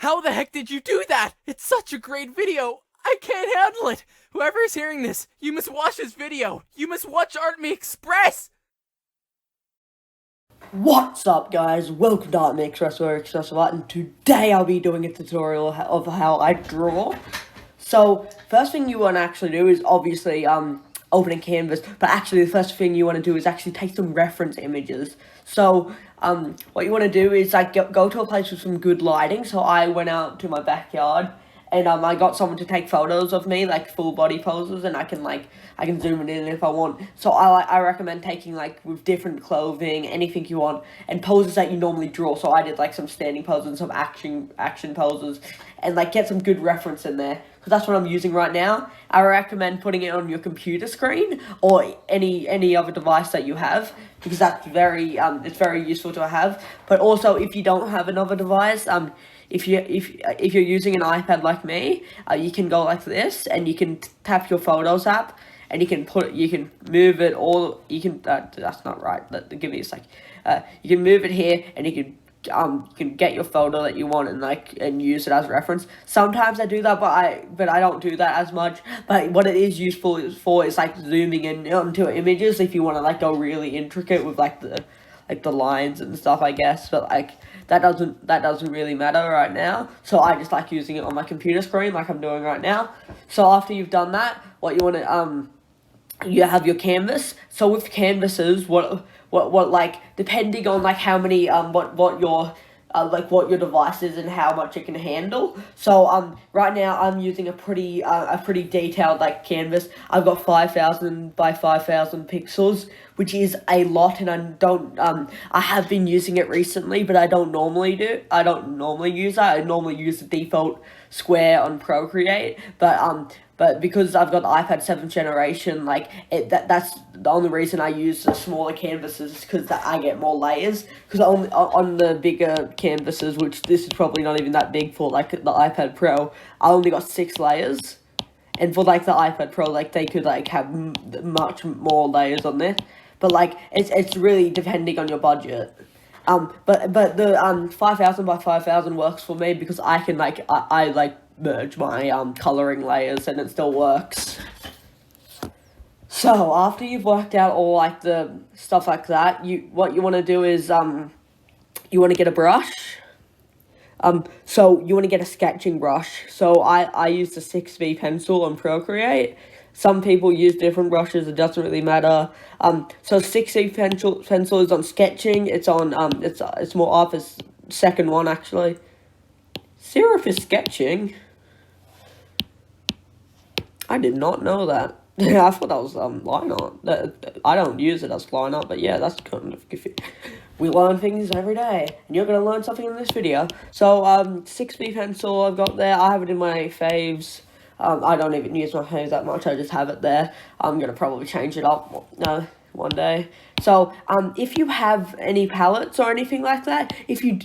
How the heck did you do that? It's such a great video. I can't handle it. Whoever is hearing this, you must watch this video. You must watch ArtMeExpress. What's up, guys? Welcome to ArtMeExpress, where Express Art, and today I'll be doing a tutorial of how I draw. So, first thing you want to actually do is obviously open a canvas, but actually the first thing you want to do is actually take some reference images. So, what you want to do is like go to a place with some good lighting. So I went out to my backyard and I got someone to take photos of me, like full body poses, and I can zoom it in if I want. So I recommend taking like with different clothing, anything you want, and poses that you normally draw. So I did like some standing poses and some action poses, and like get some good reference in there, because that's what I'm using right now. I recommend putting it on your computer screen or any other device that you have, because that's it's very useful to have. But also, if you don't have another device, if you're using an iPad like me, you can go like this, and you can tap your Photos app, and you can move it all. You can that's not right. Give me a sec. You can move it here, and you can get your photo that you want and use it as reference. Sometimes I do that, but I don't do that as much. But what it is useful is like zooming in onto images if you want to like go really intricate with like the lines and stuff, I guess. But like that doesn't really matter right now. So I just like using it on my computer screen like I'm doing right now. So after you've done that, what you want to you have your canvas. So with canvases, what like, depending on like how many what your what your device is and how much it can handle. So right now I'm using a pretty detailed like canvas. I've got 5,000 by 5,000 pixels, which is a lot, and I have been using it recently, but I don't normally use that. I normally use the default square on Procreate, but because I've got the iPad 7th generation, like that's the only reason I use the smaller canvases, because I get more layers. Because on the bigger canvases, which this is probably not even that big for like the iPad Pro, I only got 6 layers. And for like the iPad Pro, like they could like have much more layers on there. But like it's really depending on your budget. But the 5,000 by 5,000 works for me, because I can I like merge my coloring layers and it still works. So after you've worked out all like the stuff like that, what you want to do is you want to get a brush. So you want to get a sketching brush. So I use the 6B pencil on Procreate. Some people use different brushes, it doesn't really matter. So 6B pencil is on sketching. It's on it's more Office second one actually. Serif is sketching. I did not know that. I thought that was line art. I don't use it as line art, but yeah, that's kind of goofy. We learn things every day, and you're gonna learn something in this video. So 6B pencil I've got there. I have it in my faves. I don't even use my faves that much. I just have it there. I'm gonna probably change it up one day. So if you have any palettes or anything like that, if you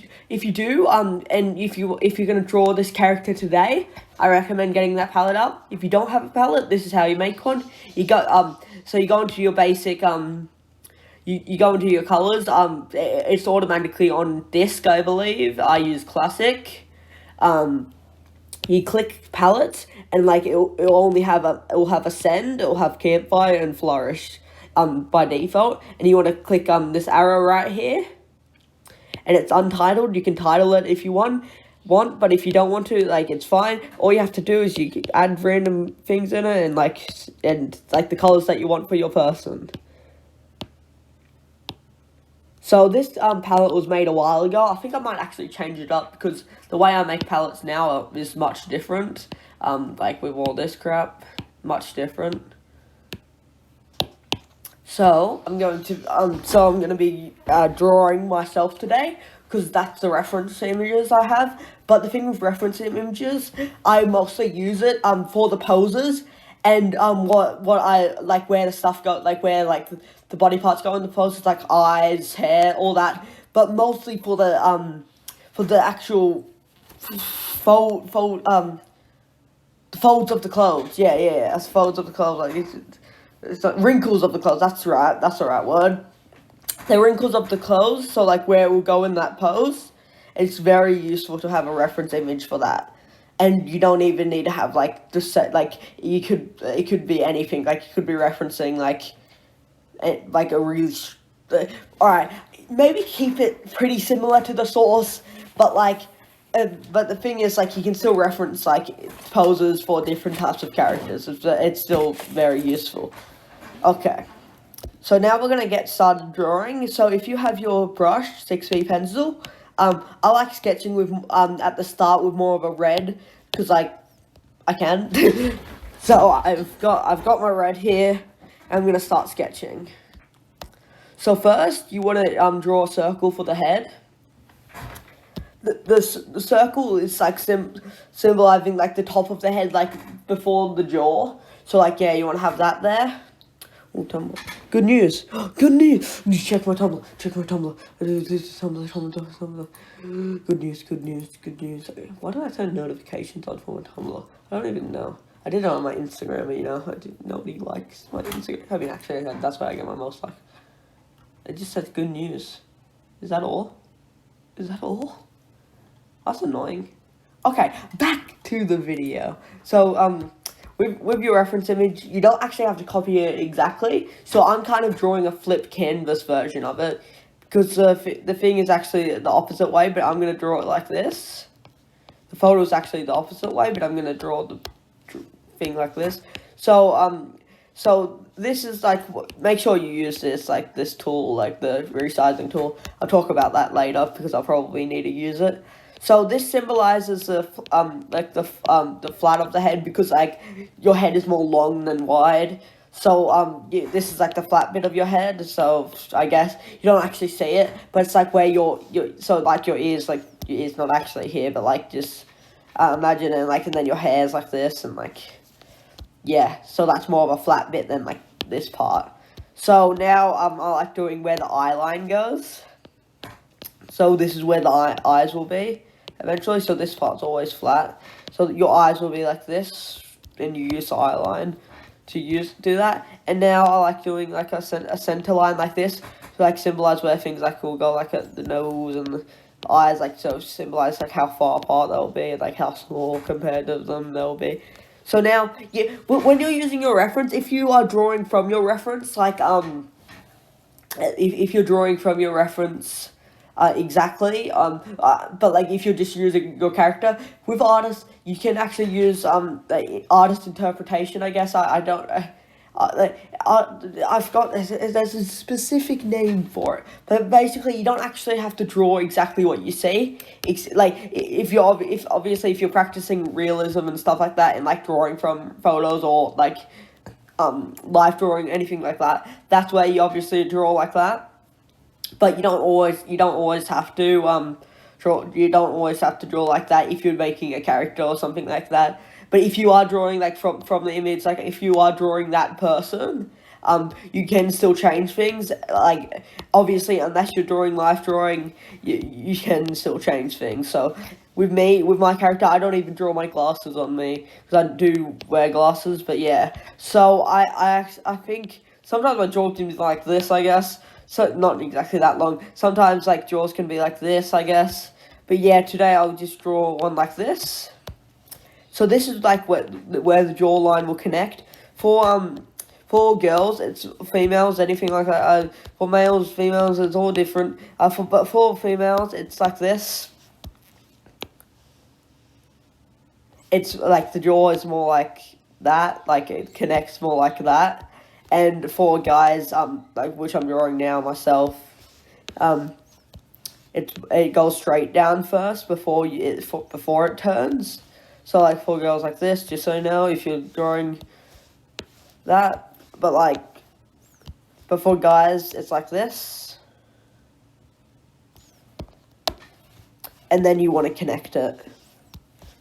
do and if you're gonna draw this character today, I recommend getting that palette up. If you don't have a palette, this is how you make one. You go so you go into your basic you go into your colors. It's automatically on disc, I believe. I use classic. You click palettes, and like it'll have ascend, it'll have campfire and flourish by default, and you want to click this arrow right here, and it's untitled. You can title it if you want, but if you don't want to, like, it's fine. All you have to do is you add random things in it, and like the colors that you want for your person. So this palette was made a while ago. I think I might actually change it up, because the way I make palettes now is much different. Like with all this crap, much different. So I'm going to be drawing myself today, because that's the reference images I have. But the thing with reference images, I mostly use it for the poses, and what I like, where the stuff go, like where like the body parts go in the poses, like eyes, hair, all that. But mostly for the actual the folds of the clothes. Yeah, that's folds of the clothes. Like it's like wrinkles of the clothes. That's the right word. The wrinkles of the clothes. So like where it will go in that pose. it's very useful to have a reference image for that. And you don't even need to have like the set, like it could be anything, like you could be referencing like a really all right, maybe keep it pretty similar to the source, but like but the thing is, like, you can still reference like poses for different types of characters. It's still very useful. Okay, so now we're gonna get started drawing. So if you have your brush 6B pencil, I like sketching with at the start with more of a red, because like I can. So I've got my red here. I'm gonna start sketching. So first, you want to draw a circle for the head. The circle is like symbolizing like the top of the head, like before the jaw. So like, yeah, you want to have that there. Oh, Tumblr. Good news. Good news. Check my Tumblr. Check my Tumblr. Tumblr. Good news. Good news. Good news. Why do I turn notifications on for my Tumblr? I don't even know. I did it on my Instagram, but, you know, nobody likes my Instagram. I mean, actually, that's where I get my most like. It just says good news. Is that all? Is that all? That's annoying. Okay, back to the video. So, with your reference image, you don't actually have to copy it exactly. So I'm kind of drawing a flip canvas version of it, because the thing is actually the opposite way, but I'm going to draw it like this. The photo is actually the opposite way, but I'm going to draw the thing like this. So, so this is like, make sure you use this, like this tool, like the resizing tool. I'll talk about that later, because I'll probably need to use it. So this symbolizes the like the flat of the head, because like your head is more long than wide. So this is like the flat bit of your head. So I guess you don't actually see it, but it's like where your so like your ears, like your ears not actually here, but like just imagine it, like, and then your hair's like this, and like, yeah. So that's more of a flat bit than like this part. So now I like doing where the eye line goes. So this is where the eyes will be eventually. So this part's always flat. So your eyes will be like this, and you use the eye line to do that. And now I like doing like a center line like this, to like symbolize where things like will go, like at the nose and the eyes, like, so symbolize like how far apart they'll be, like how small compared to them they'll be. So now, yeah, when you're using your reference, if you are drawing from your reference, like if you're drawing from your reference. Exactly. But like if you're just using your character with artists, you can actually use the artist interpretation. I guess I don't. I forgot. There's a specific name for it, but basically you don't actually have to draw exactly what you see. It's like if obviously if you're practicing realism and stuff like that, and like drawing from photos, or like live drawing, anything like that, that's where you obviously draw like that. But you don't always have to draw. You don't always have to draw like that if you're making a character or something like that. But if you are drawing like from the image, like if you are drawing that person, you can still change things. Like obviously, unless you're drawing live drawing, you can still change things. So with my character, I don't even draw my glasses on me, because I do wear glasses. But yeah, so I think sometimes I draw things like this, I guess. So not exactly that long. Sometimes like draws can be like this, I guess. But yeah, today I'll just draw one like this. So this is like where the jawline will connect. For girls, it's females, anything like that. For males, females, it's all different. But for females, it's like this. It's like the jaw is more like that, like it connects more like that. And for guys, like which I'm drawing now myself, it goes straight down first before it turns. So like for girls like this, just so you know, if you're drawing that, but for guys, it's like this, and then you want to connect it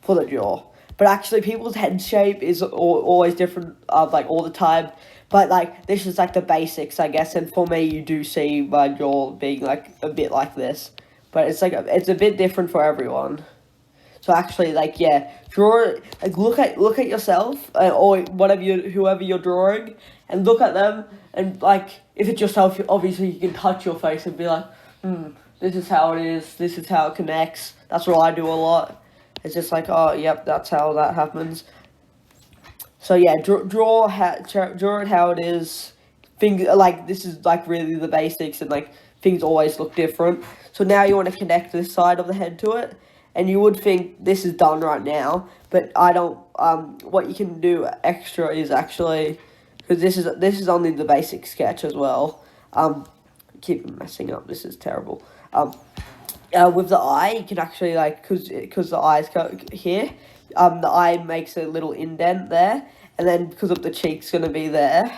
for the jaw. But actually, people's head shape is always different, like all the time. But like this is like the basics, I guess. And for me, you do see my jaw being like a bit like this, but it's like it's a bit different for everyone. So actually, like, yeah, draw, like look at yourself, or whoever you're drawing, and look at them, and like if it's yourself, obviously you can touch your face and be like, This is how it is. This is how it connects. That's what I do a lot. It's just like, oh, yep, that's how that happens. So yeah, draw it how it is. Things like this is like really the basics, and like things always look different. So now you want to connect this side of the head to it, and you would think this is done right now, but I don't. What you can do extra is actually, because this is only the basic sketch as well. Keep messing up. This is terrible. With the eye, you can actually like because the eyes go here. The eye makes a little indent there, and then because of the cheek's gonna be there.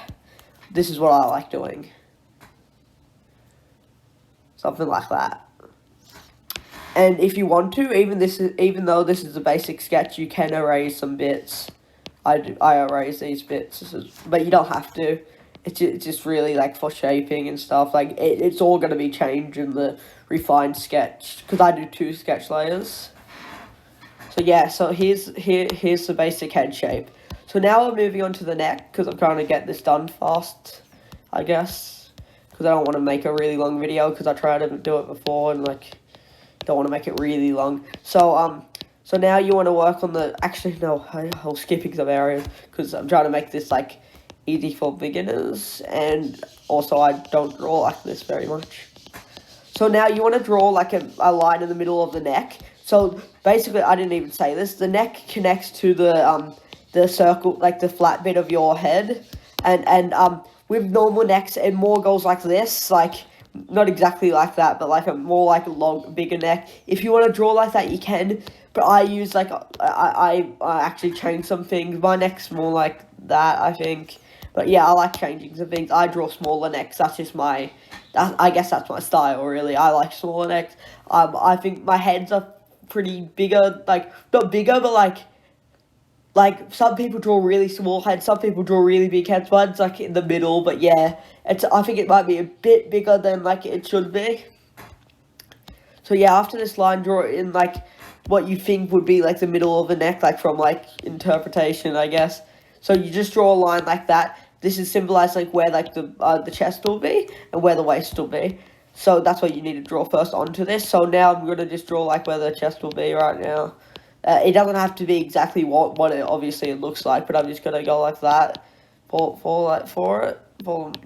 This is what I like doing. Something like that. And if you want to, even though this is a basic sketch, you can erase some bits. I erase these bits, but you don't have to. It's just really like for shaping and stuff. Like it's all gonna be changed in the refined sketch because I do 2 sketch layers. So yeah, so here's the basic head shape. So now we're moving on to the neck because I'm trying to get this done fast, I guess, because I don't want to make a really long video because I tried to do it before and like don't want to make it really long. So so now you want to work on the I'll skipping some areas because I'm trying to make this like easy for beginners, and also I don't draw like this very much. So now you want to draw like a line in the middle of the neck. So basically, I didn't even say this. The neck connects to the circle, like the flat bit of your head, and with normal necks, it more goes like this, like not exactly like that, but like a more like a long, bigger neck. If you want to draw like that, you can. But I use like I actually change some things. My neck's more like that, I think. But yeah, I like changing some things. I draw smaller necks. That's just I guess that's my style, really. I like smaller necks. I think my heads are pretty bigger, like, not bigger, but like, some people draw really small heads, some people draw really big heads. Mine's, like, in the middle, but yeah, I think it might be a bit bigger than, like, it should be. So yeah, after this line, draw it in, like, what you think would be, like, the middle of the neck, like, from, like, interpretation, I guess. So you just draw a line like that. This is symbolized like where like the chest will be and where the waist will be. So that's what you need to draw first onto this. So now I'm gonna just draw like where the chest will be right now. It doesn't have to be exactly what it obviously it looks like, but I'm just gonna go like that for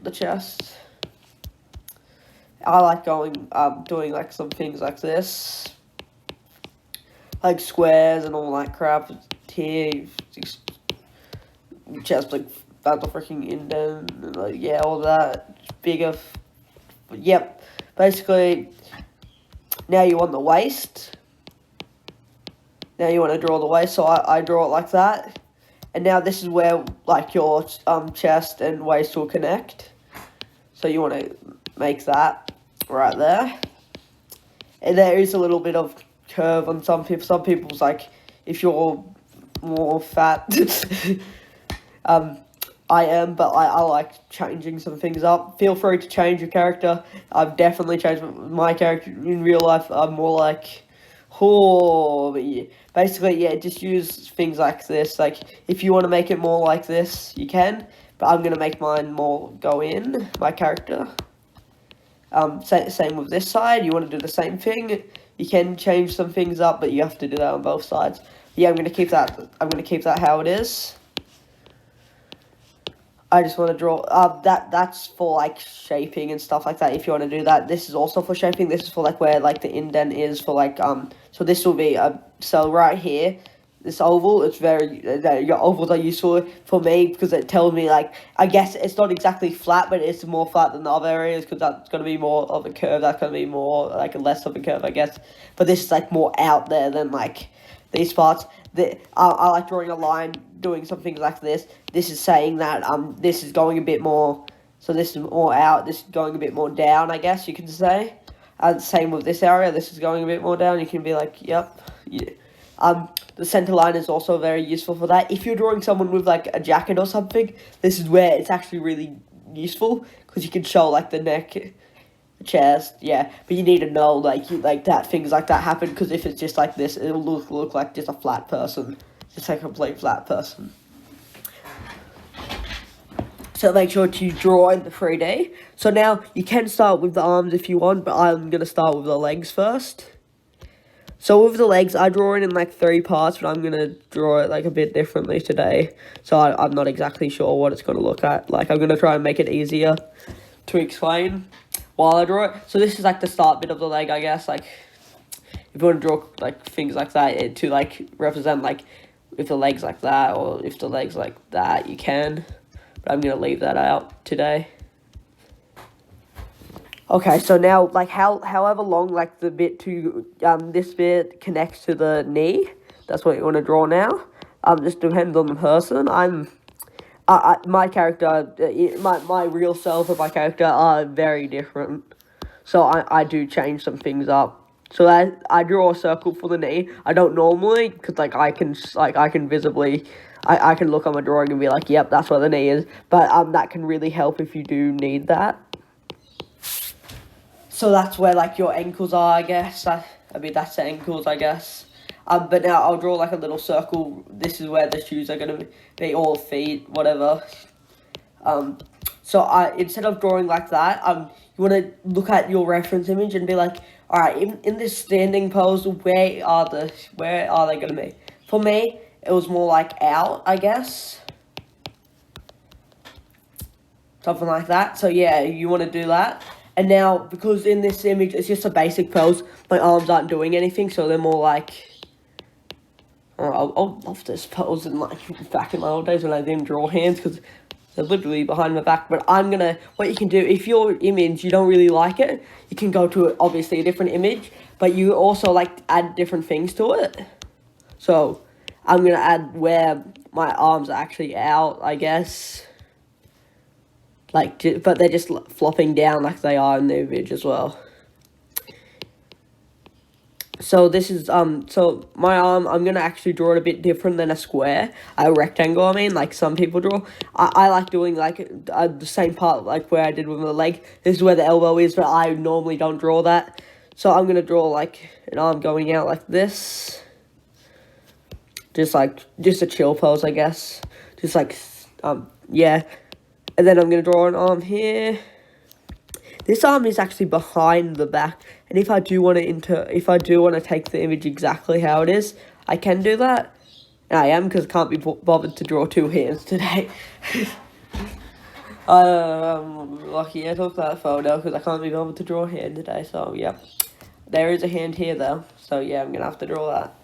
the chest. I like doing like some things like this, like squares and all that crap here. Chest like that's a freaking indent, and like yeah, all that bigger. Yep, basically. Now you want the waist. Now you want to draw the waist, so I draw it like that, and now this is where like your chest and waist will connect. So you want to make that right there, and there is a little bit of curve on some people. Some people's like if you're more fat. I am, but I like changing some things up. Feel free to change your character. I've definitely changed my character in real life. I'm more like, but yeah. Basically, yeah, just use things like this. Like, if you want to make it more like this, you can. But I'm going to make mine more go in, my character. Same with this side. You want to do the same thing. You can change some things up, but you have to do that on both sides. Yeah, I'm going to keep that how it is. I just want to draw, that's for, like, shaping and stuff like that, if you want to do that. This is also for shaping. This is for, like, where, like, the indent is for, like, so this will be, so right here, this oval, it's very, your ovals are useful for me, because it tells me, like, I guess it's not exactly flat, but it's more flat than the other areas, because that's going to be more of a curve, that's going to be more, like, less of a curve, I guess. But this is, like, more out there than, like, these parts. I like drawing a line, doing something like this. This is saying that this is going a bit more, so this is more out, this is going a bit more down, I guess you could say. Same with this area, this is going a bit more down, you can be like, yep. Yeah. The center line is also very useful for that. If you're drawing someone with like a jacket or something, this is where it's actually really useful, because you can show like the neck, chest, yeah, but you need to know like that things like that happen, because if it's just like this, it'll look like just a flat person, just like a complete flat person. So make sure to draw in the 3D. So now you can start with the arms if you want, but I'm going to start with the legs first. So with the legs, I draw it in like 3 parts, but I'm going to draw it like a bit differently today. So I'm not exactly sure what it's going to look at. Like I'm going to try and make it easier to explain while I draw it. So this is like the start bit of the leg, I guess. Like if you want to draw like things like that to like represent like if the leg's like that or if the leg's like that, you can. But I'm going to leave that out today. Okay, so now, like, however long, like, the bit to, this bit connects to the knee, that's what you want to draw now. Just depends on the person. My character, my real self and my character are very different. So I do change some things up. So I draw a circle for the knee. I don't normally, because, like, I can visibly, I can look on my drawing and be like, yep, that's where the knee is. But, that can really help if you do need that. So that's where, like, your ankles are, I guess. I mean, that's the ankles, I guess. But now I'll draw, like, a little circle. This is where the shoes are going to be, all feet, whatever. So instead of drawing like that, you want to look at your reference image and be like, all right, in this standing pose, where are they going to be? For me, it was more like out, I guess. Something like that. So, yeah, you want to do that. And now, because in this image, it's just a basic pose, my arms aren't doing anything, so they're more like... I love this pose in, like, back in my old days when I didn't draw hands, because they're literally behind my back. But what you can do, if your image, you don't really like it, you can go to, obviously, a different image, but you also, like, add different things to it. So, I'm going to add where my arms are actually out, I guess. Like, but they're just flopping down like they are in the image as well. So this is, so my arm, I'm going to actually draw it a bit different than a square, a rectangle, I mean, like some people draw. I like doing, like, the same part, like, where I did with the leg. This is where the elbow is, but I normally don't draw that. So I'm going to draw, like, an arm going out like this. Just a chill pose, I guess. Just, like, yeah. And then I'm going to draw an arm here. This arm is actually behind the back. And if I do want to take the image exactly how it is, I can do that. And I am, because I can't be bothered to draw 2 hands today. I'm lucky I took that photo, because I can't be bothered to draw a hand today. So, yeah. There is a hand here, though. So, yeah, I'm going to have to draw that.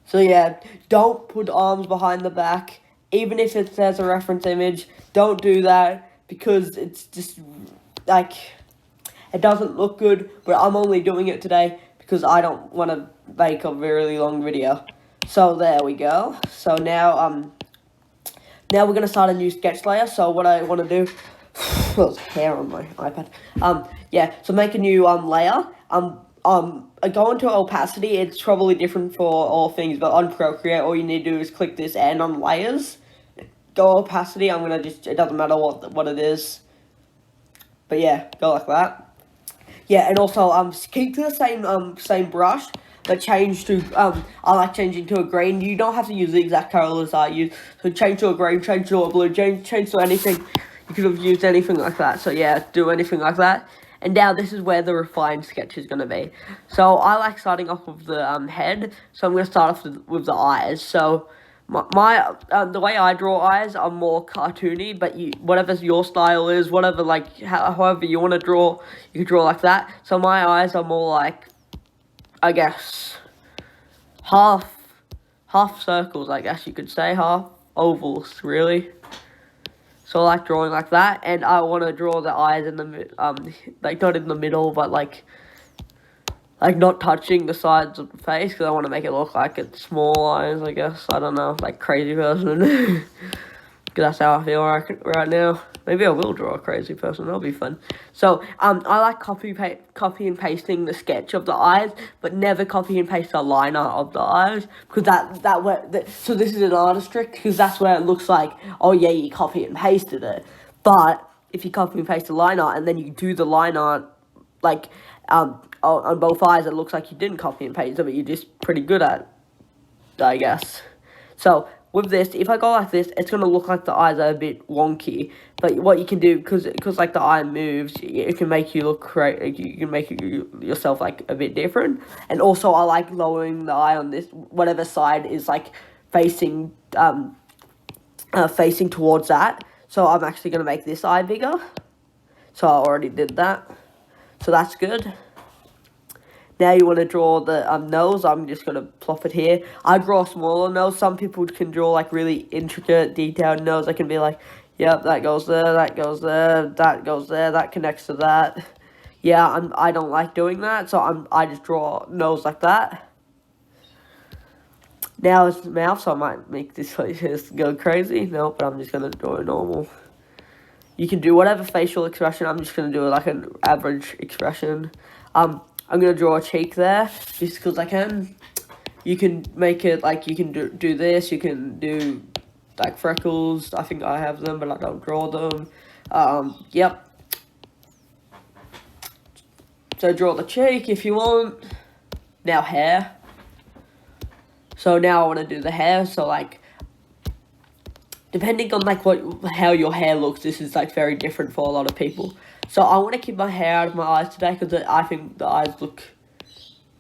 So, yeah, don't put arms behind the back. Even if it says a reference image, don't do that, because it's just, like, it doesn't look good, but I'm only doing it today because I don't want to make a really long video. So there we go. So now we're going to start a new sketch layer. So what I want to do, well, there's hair on my iPad. Yeah, so make a new layer. Go into opacity. It's probably different for all things, but on Procreate, all you need to do is click this and on layers. Go opacity. I'm gonna it doesn't matter what it is. But yeah, go like that. Yeah, and also keep to the same brush, but change to I like changing to a green. You don't have to use the exact colors I use. So change to a green, change to a blue, change to anything. You could have used anything like that. So yeah, do anything like that. And now this is where the refined sketch is going to be. So I like starting off with the head. So I'm going to start off with the eyes. So the way I draw eyes are more cartoony, but whatever your style is, whatever, like, however you want to draw, you can draw like that. So my eyes are more like, I guess, half circles, I guess you could say, half ovals, really. So I like drawing like that, and I want to draw the eyes in the, like, not in the middle, but, like not touching the sides of the face, because I want to make it look like it's small eyes, I guess. I don't know, like crazy person. Because that's how I feel right now. Maybe I will draw a crazy person, that'll be fun. So, I like copy and pasting the sketch of the eyes, but never copy and paste the liner of the eyes, because so this is an artist trick, because that's where it looks like, oh yeah, you copy and pasted it. But if you copy and paste the line art, and then you do the line art, like, on both eyes, it looks like you didn't copy and paste it, but you're just pretty good at it, I guess. So, with this, if I go like this, it's going to look like the eyes are a bit wonky. But what you can do, because like the eye moves, it can make you look you can make yourself like a bit different. And also I like lowering the eye on this, whatever side is like facing facing towards that. So I'm actually going to make this eye bigger. So I already did that. So that's good. Now you want to draw the nose. I'm just going to plop it here. I draw a smaller nose. Some people can draw like really intricate, detailed nose. I can be like, yep, that goes there, that goes there, that goes there, that connects to that. Yeah, I don't like doing that, so I just draw a nose like that. Now it's the mouth, so I might make this just go crazy. No, but I'm just going to draw a normal. You can do whatever facial expression. I'm just going to do like an average expression. I'm going to draw a cheek there, just because I can. You can make it, like, you can do this. You can do, like, freckles. I think I have them, but I don't draw them. Yep. So draw the cheek if you want. Now hair. So now I want to do the hair. So, like, depending on, like, how your hair looks, this is, like, very different for a lot of people. So I want to keep my hair out of my eyes today, because I think the eyes look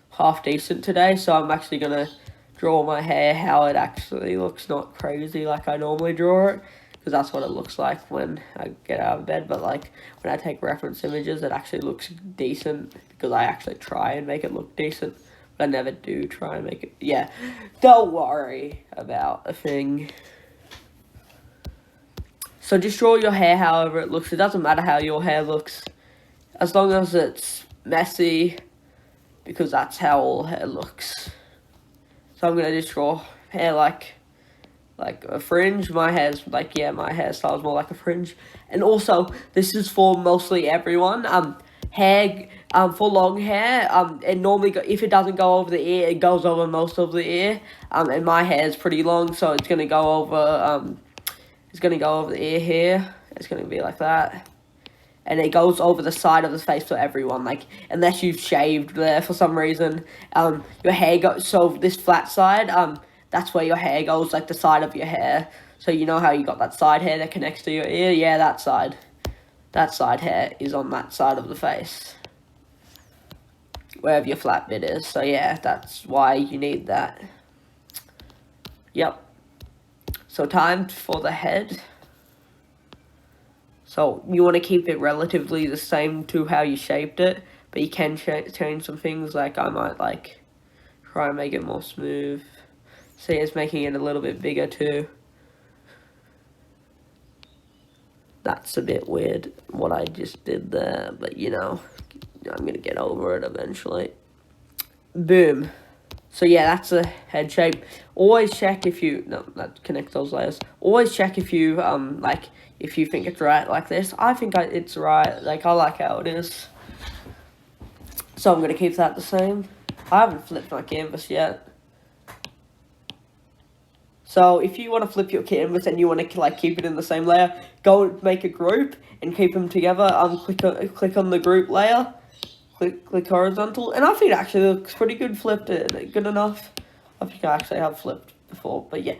half decent today. So I'm actually going to draw my hair how it actually looks, not crazy like I normally draw it, because that's what it looks like when I get out of bed. But, like, when I take reference images, it actually looks decent, because I actually try and make it look decent. But I never do try and make it, yeah. Don't worry about a thing. So just draw your hair however it looks. It doesn't matter how your hair looks, as long as it's messy, because that's how all hair looks. So I'm gonna just draw hair like a fringe. My hair's like, yeah, my hairstyle is more like a fringe. And also, this is for mostly everyone. Hair, for long hair, it normally if it doesn't go over the ear, it goes over most of the ear. And my hair is pretty long, so it's gonna go over it's going to go over the ear here. It's going to be like that. And it goes over the side of the face for everyone. Like, unless you've shaved there for some reason. Your hair goes, so this flat side, that's where your hair goes, like the side of your hair. So you know how you got that side hair that connects to your ear? Yeah, that side. That side hair is on that side of the face. Wherever your flat bit is. So yeah, that's why you need that. Yep. So time for the head. So you want to keep it relatively the same to how you shaped it, but you can change some things. Like I might like try and make it more smooth. See, it's making it a little bit bigger too. That's a bit weird what I just did there, but you know, I'm gonna get over it eventually. Boom. So yeah, that's the head shape. Always check if you, no, that connects those layers. Always check if you, like, if you think it's right like this. I think it's right, like, I like how it is. So I'm going to keep that the same. I haven't flipped my canvas yet. So if you want to flip your canvas and you want to, like, keep it in the same layer, go make a group and keep them together. Click on the group layer. Click horizontal, and I think it actually looks pretty good flipped. Good enough. I think I actually have flipped before, but yeah.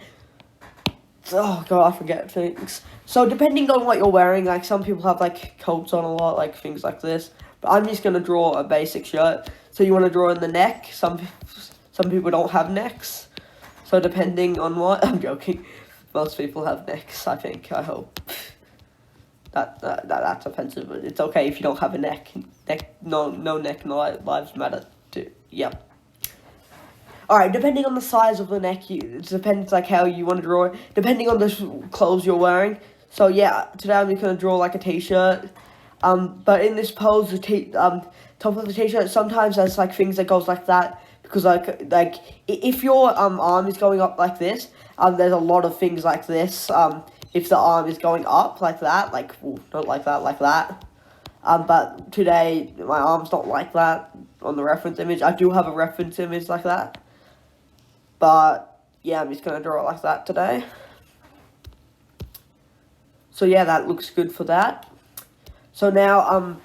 Oh god, I forget things. So depending on what you're wearing, like some people have like coats on a lot, like things like this. But I'm just gonna draw a basic shirt. So you want to draw in the neck. Some people don't have necks. So depending on what, I'm joking. Most people have necks. I think. I hope. That's offensive, but it's okay if you don't have a neck. No neck, no lives matter too. Yep. Alright, depending on the size of the neck, it depends like how you want to draw it. Depending on the clothes you're wearing. So yeah, today I'm just gonna draw like a t-shirt. But in this pose, top of the t-shirt, sometimes there's like things that goes like that, because like if your arm is going up like this, there's a lot of things like this. If the arm is going up like that, like, ooh, not like that, like that. But today, my arm's not like that on the reference image. I do have a reference image like that. But, yeah, I'm just going to draw it like that today. So, yeah, that looks good for that. So now,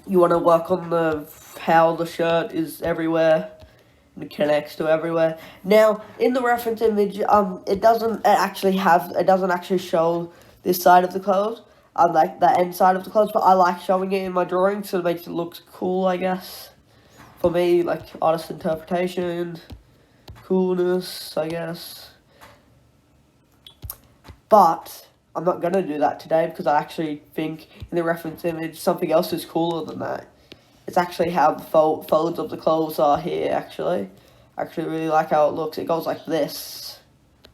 you want to work on how the shirt is everywhere. and it connects to everywhere. Now, in the reference image, it doesn't actually show this side of the clothes, like the end side of the clothes, but I like showing it in my drawing, so it makes it look cool, I guess. For me, like, artist interpretation, coolness, I guess. But I'm not going to do that today because I actually think in the reference image something else is cooler than that. It's actually how the folds of the clothes are here, actually. I actually really like how it looks. It goes like this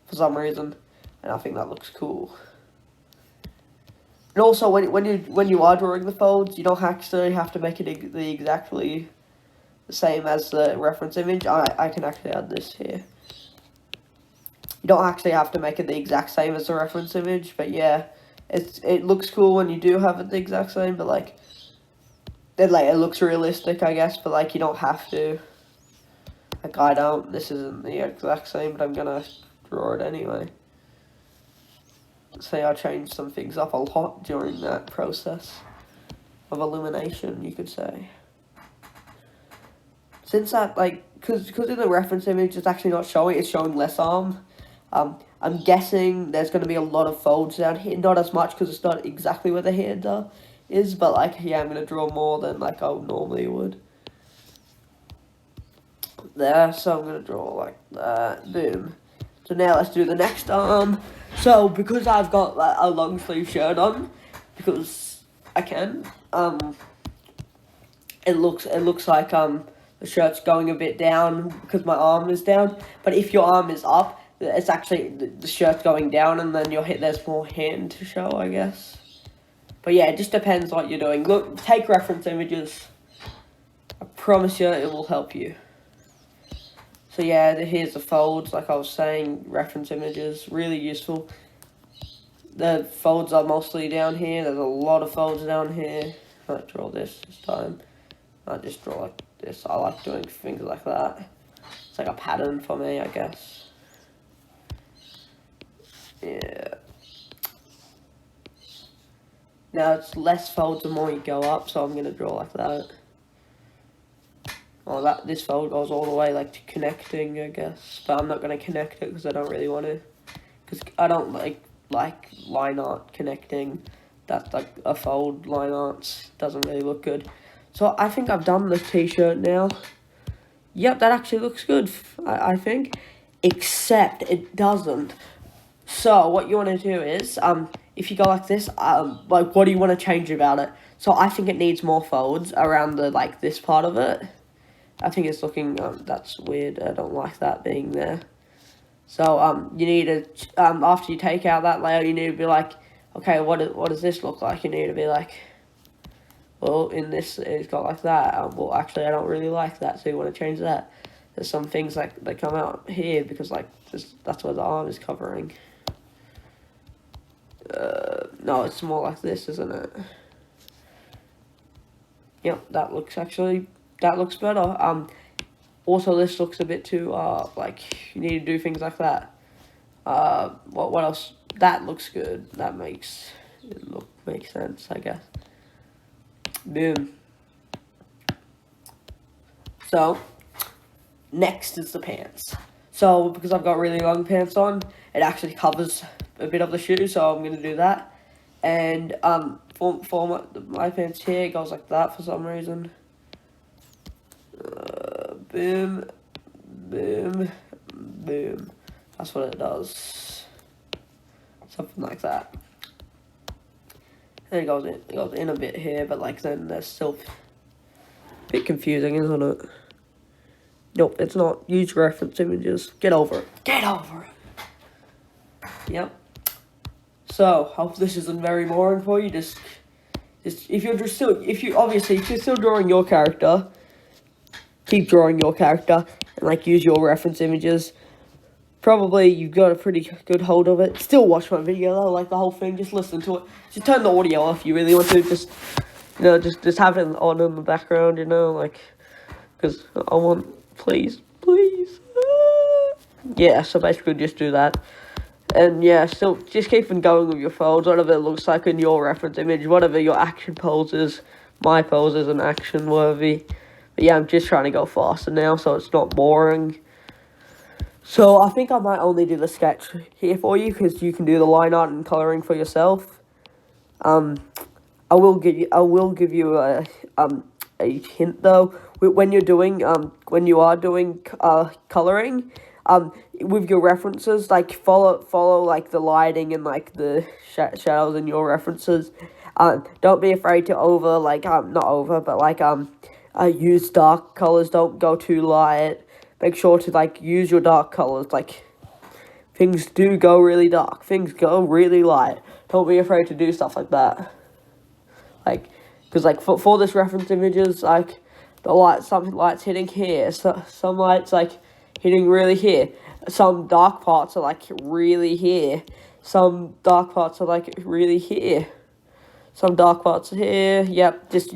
for some reason, and I think that looks cool. And also, when you are drawing the folds, you don't actually have to make it exactly the same as the reference image. I can actually add this here. You don't actually have to make it the exact same as the reference image, but yeah, it looks cool when you do have it the exact same, but like, it looks realistic, I guess, but like, you don't have to. Like, I don't. This isn't the exact same, but I'm gonna draw it anyway. Say I changed some things up a lot during that process of illumination, you could say. Since that, like, because in the reference image it's actually not showing, it's showing less arm. I'm guessing there's going to be a lot of folds down here. Not as much because it's not exactly where the hand is, but like, yeah, I'm going to draw more than like I normally would. There, so I'm going to draw like that. Boom. So now let's do the next arm. So because I've got like, a long sleeve shirt on, because I can, it looks like the shirt's going a bit down because my arm is down. But if your arm is up, it's actually the shirt's going down, and then there's more hand to show, I guess. But yeah, it just depends what you're doing. Look, take reference images. I promise you, it will help you. So yeah, here's the folds. Like I was saying, reference images really useful. The folds are mostly down here. There's a lot of folds down here. I might draw this time. I just draw like this. I like doing things like that. It's like a pattern for me, I guess. Yeah. Now it's less folds the more you go up, so I'm gonna draw like that. Oh, this fold goes all the way like to connecting, I guess, but I'm not gonna connect it because I don't really want to, because I don't like line art connecting. That's like a fold line art doesn't really look good. So I think I've done the t-shirt now. Yep, that actually looks good, I think, except it doesn't. So what you want to do is, if you go like this, like, what do you want to change about it? So I think it needs more folds around the, like, this part of it. I think it's looking, that's weird. I don't like that being there. So, you need to, after you take out that layer, you need to be like, okay, what does this look like? You need to be like, well, in this, it's got like that. Well, actually, I don't really like that, so you want to change that. There's some things, like, that come out here, because, like, that's where the arm is covering. No, it's more like this, isn't it? Yep, that looks better. Also, this looks a bit too, like, you need to do things like that. What else? That looks good. That makes sense, I guess. Boom. So, next is the pants. So, because I've got really long pants on, it actually covers a bit of the shoe, so I'm going to do that. And, for my pants here, it goes like that for some reason. Boom, boom, boom. That's what it does. Something like that. And it goes in a bit here, but like then there's still a bit confusing, isn't it? Nope, it's not. Use reference images. Get over it. Get over it. Yep. So, hope this isn't very boring for you. Just if you're still drawing your character, keep drawing your character and like use your reference images. Probably you've got a pretty good hold of it. Still watch my video though, like the whole thing. Just listen to it. Just turn the audio off if you really want to. Just just have it on in the background. Like, because I want, please. Yeah. So basically, just do that. And yeah, still just keep on going with your folds, whatever it looks like in your reference image, whatever your action pose is. My pose isn't action worthy, But yeah, I'm just trying to go faster now, so it's not boring. So I think I might only do the sketch here for you, because you can do the line art and coloring for yourself. I will give you a hint though. When you are doing coloring, with your references, like follow like the lighting and like the shadows in your references. Don't be afraid to not over, but use dark colors. Don't go too light. Make sure to like use your dark colors. Like, things do go really dark. Things go really light. Don't be afraid to do stuff like that. Like, because like for this reference images, like some lights hitting here, some lights like hitting really here. Some dark parts are like really here. Some dark parts are like really here. Some dark parts are here. Yep, just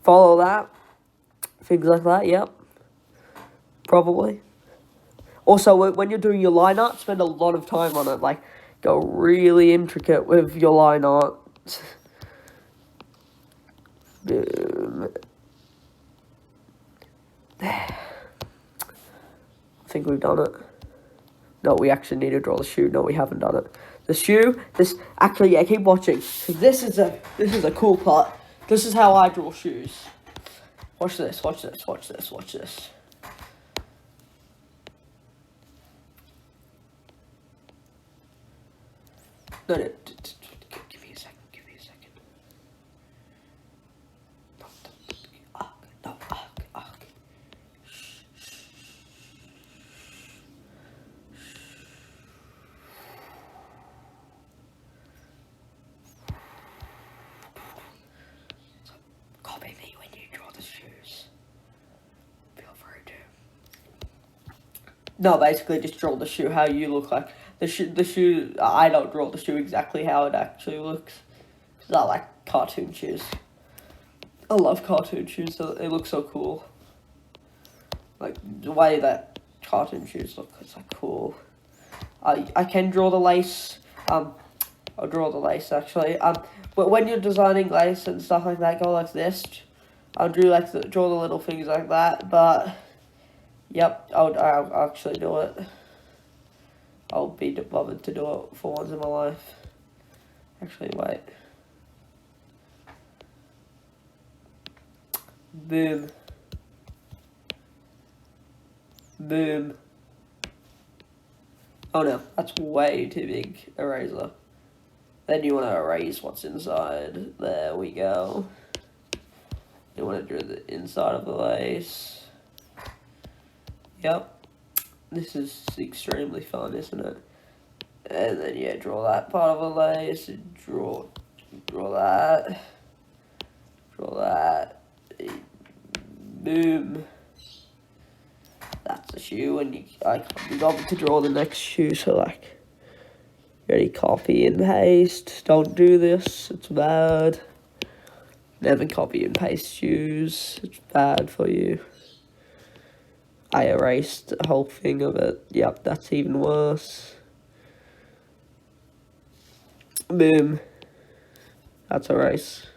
follow that. Things like that. Yep, probably. Also, when you're doing your line art, spend a lot of time on it. Like, go really intricate with your line art. Boom. I think we've done it. No, we actually need to draw the shoe. No, we haven't done it. The shoe. Actually, yeah, keep watching. This is a cool part. This is how I draw shoes. Watch this. Watch this. Watch this. Watch this. No, no. Give me a second. Give me a second. No. Copy me when you draw the shoes. Feel free to. No, basically just draw the shoe how you look like. The shoe. I don't draw the shoe exactly how it actually looks, because I like cartoon shoes. I love cartoon shoes. So they look so cool. Like the way that cartoon shoes look, it's like cool. I can draw the lace. I'll draw the lace actually. But when you're designing lace and stuff like that, go like this. I'll draw the little things like that. But yep, I'll actually do it. I'll be bothered to do it for once in my life. Actually, wait. Boom. Boom. Oh no, that's way too big, eraser. Then you want to erase what's inside. There we go. You want to draw the inside of the lace. Yep. This is extremely fun, isn't it? And then yeah, draw that part of the lace. Draw that. Draw that. Boom. That's the shoe, and I can't be bothered to draw the next shoe. So like, ready? Copy and paste. Don't do this. It's bad. Never copy and paste shoes. It's bad for you. I erased the whole thing of it. Yep, that's even worse. Boom. That's erase.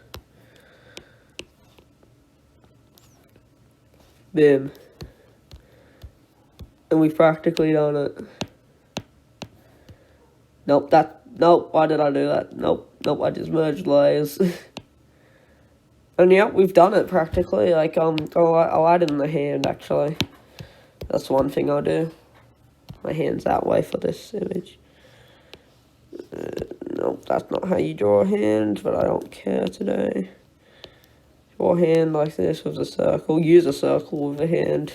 Boom. And we've practically done it. Nope, why did I do that? Nope, I just merged layers. And yeah, we've done it practically. Like, I'll add in the hand actually. That's one thing I'll do. My hand's that way for this image. Nope, that's not how you draw a hand, but I don't care today. Draw a hand like this with a circle. Use a circle with a hand.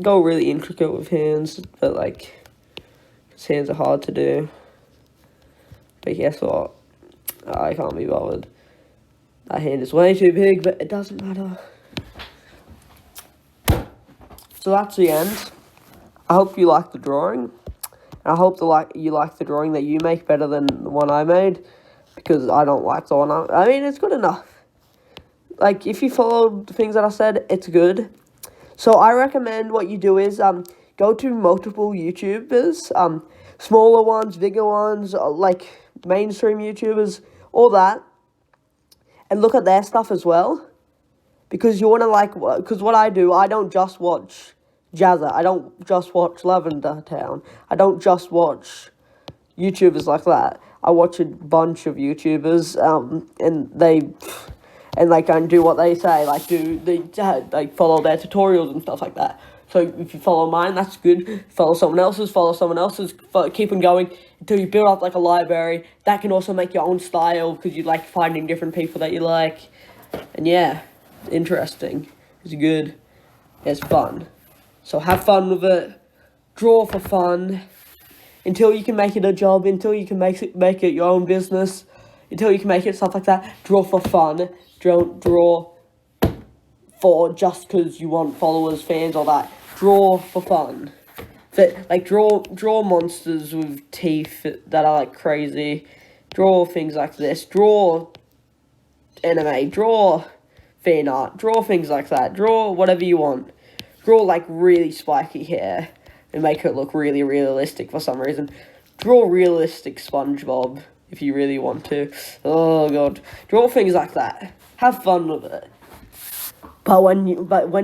Go really intricate with hands, but like, because hands are hard to do. But guess what? I can't be bothered. That hand is way too big, but it doesn't matter. So that's the end. I hope you like the drawing. And I hope you like the drawing that you make better than the one I made, because I don't like the one I mean, it's good enough. Like, if you follow the things that I said, it's good. So I recommend what you do is go to multiple YouTubers, smaller ones, bigger ones, like mainstream YouTubers, all that, and look at their stuff as well. because you want to like, because what I do, I don't just watch Jazza, I don't just watch Lavender Town, I don't just watch YouTubers like that. I watch a bunch of YouTubers, and like and do what they say, like follow their tutorials and stuff like that. So if you follow mine, that's good. Follow someone else's, keep on going until you build up like a library. That can also make your own style because you like finding different people that you like. And yeah, interesting. It's good. It's fun. So have fun with it. Draw for fun. Until you can make it a job, until you can make it your own business, until you can make it stuff like that. Draw for fun. Don't draw for just because you want followers, fans, all that. Draw for fun. Like draw monsters with teeth that are like crazy. Draw things like this. Draw anime. Draw fan art. Draw things like that. Draw whatever you want. Draw like really spiky hair and make it look really realistic for some reason. Draw realistic SpongeBob if you really want to. Oh god. Draw things like that. Have fun with it. But when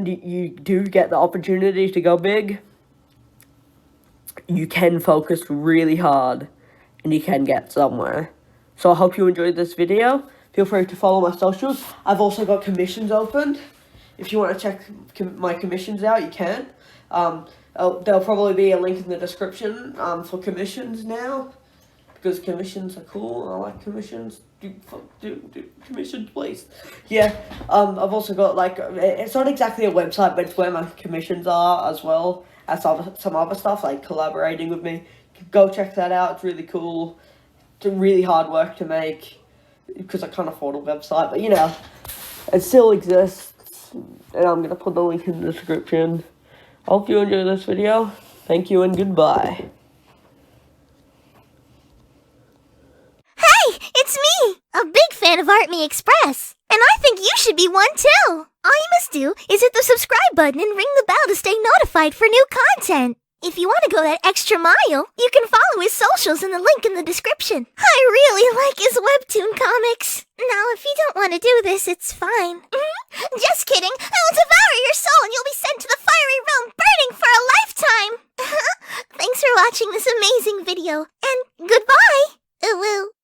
you do get the opportunity to go big, you can focus really hard and you can get somewhere. So I hope you enjoyed this video. Feel free to follow my socials. I've also got commissions open. If you want to check my commissions out, you can. There'll probably be a link in the description for commissions now, because commissions are cool. I like commissions. Do commissions, please. Yeah. I've also got like, it's not exactly a website, but it's where my commissions are as well as some other stuff like collaborating with me. Go check that out. It's really cool. It's really hard work to make because I can't afford a website, but you know, it still exists. And I'm gonna put the link in the description. Hope you enjoyed this video. Thank you and goodbye. Hey, it's me, a big fan of ArtMeExpress, and I think you should be one too. All you must do is hit the subscribe button and ring the bell to stay notified for new content. If you want to go that extra mile, you can follow his socials in the link in the description. I really like his Webtoon comics. Now, if you don't want to do this, it's fine. Just kidding. I will devour your soul and you'll be sent to the fiery realm burning for a lifetime. Thanks for watching this amazing video, and goodbye. Ooh.